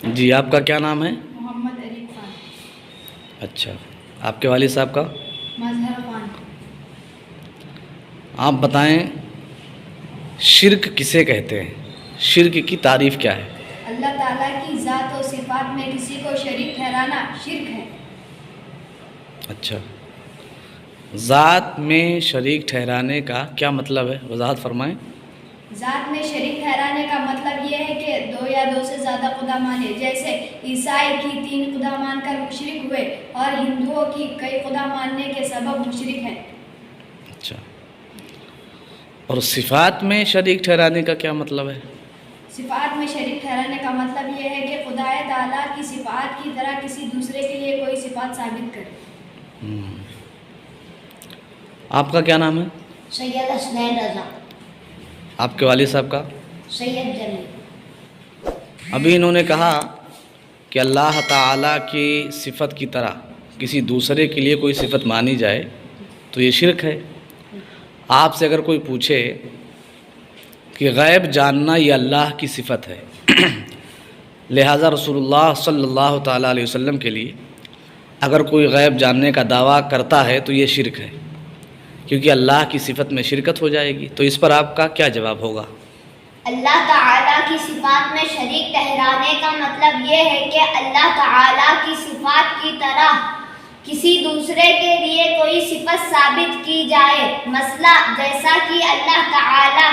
جی، آپ کا کیا نام ہے؟ محمد عریف خان۔ اچھا، آپ کے والد صاحب کا؟ مظہر خان۔ آپ بتائیں شرک کسے کہتے ہیں؟ شرک کی تعریف کیا ہے؟ اللہ تعالیٰ کی ذات و صفات میں کسی کو شریک ٹھہرانا شرک ہے۔ اچھا، ذات میں شریک ٹھہرانے کا کیا مطلب ہے؟ وضاحت فرمائیں۔ ذات میں شریک ٹھہرانے کا مطلب یہ ہے کہ دو یا دو سے زیادہ خدا مانے، جیسے عیسائی کی 3 خدا مان کر مشرک ہوئے اور ہندوؤں کی کئی خدا ماننے کے سبب مشرک ہیں۔ اچھا، اور صفات میں شریک ٹھہرانے کا کیا مطلب ہے؟ صفات میں شریک ٹھہرانے کا مطلب یہ ہے کہ خدا تعالیٰ کی صفات کی طرح کسی دوسرے کے لیے کوئی صفات ثابت کرے۔ آپ کا کیا نام ہے؟ سید حسنین رضا۔ آپ کے والد صاحب کا؟ سید جمیل۔ ابھی انہوں نے کہا کہ اللہ تعالیٰ کی صفت کی طرح کسی دوسرے کے لیے کوئی صفت مانی جائے تو یہ شرک ہے۔ آپ سے اگر کوئی پوچھے کہ غیب جاننا یہ اللہ کی صفت ہے، لہٰذا رسول اللہ صلی اللہ تعالیٰ علیہ وسلم کے لیے اگر کوئی غیب جاننے کا دعویٰ کرتا ہے تو یہ شرک ہے، کیونکہ اللہ کی صفت میں شرکت ہو جائے گی۔ تو اس پر آپ کا کیا جواب ہوگا؟ اللہ تعالیٰ کی صفات میں شریک ٹھہرانے کا مطلب یہ ہے کہ اللہ تعالیٰ کی صفات کی طرح کسی دوسرے کے لیے کوئی صفت ثابت کی جائے، مثلا جیسا کہ اللہ تعالیٰ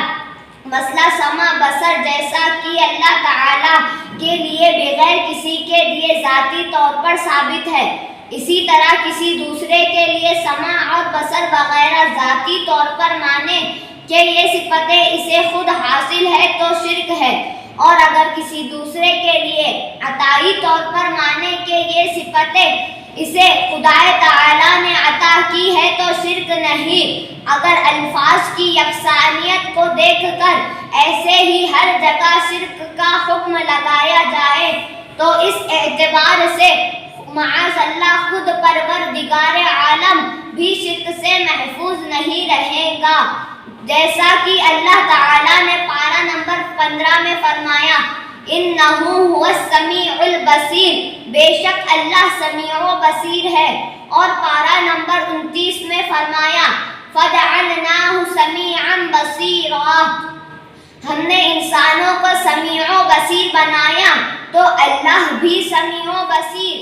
مثلا سمع بصر جیسا کہ اللہ تعالیٰ کے لیے بغیر کسی کے لیے ذاتی طور پر ثابت ہے، اسی طرح کسی دوسرے کے لیے سمع اور بصر وغیرہ ذاتی طور پر مانے کہ یہ صفتیں اسے خود حاصل ہے تو شرک ہے، اور اگر کسی دوسرے کے لیے عطائی طور پر مانے کہ یہ صفتیں اسے خدا تعالیٰ نے عطا کی ہے تو شرک نہیں۔ اگر الفاظ کی یکسانیت کو دیکھ کر ایسے ہی ہر جگہ شرک کا حکم لگایا جائے تو اس اعتبار سے معاذ اللہ خود پروردگار عالم بھی شرک سے محفوظ نہیں رہے گا، جیسا کہ اللہ تعالیٰ نے پارہ نمبر 15 میں فرمایا اِنَّهُ هُوَ السَّمِيعُ الْبَصِيرُ، بے شک اللہ سمیع و بصیر ہے، اور پارہ نمبر 29 میں فرمایا فَجَعَلْنَاهُ سَمِيعًا بَصِيرًا، ہم نے انسانوں کو سمیع و بصیر بنایا تو اللہ بھی سمیع و بصیر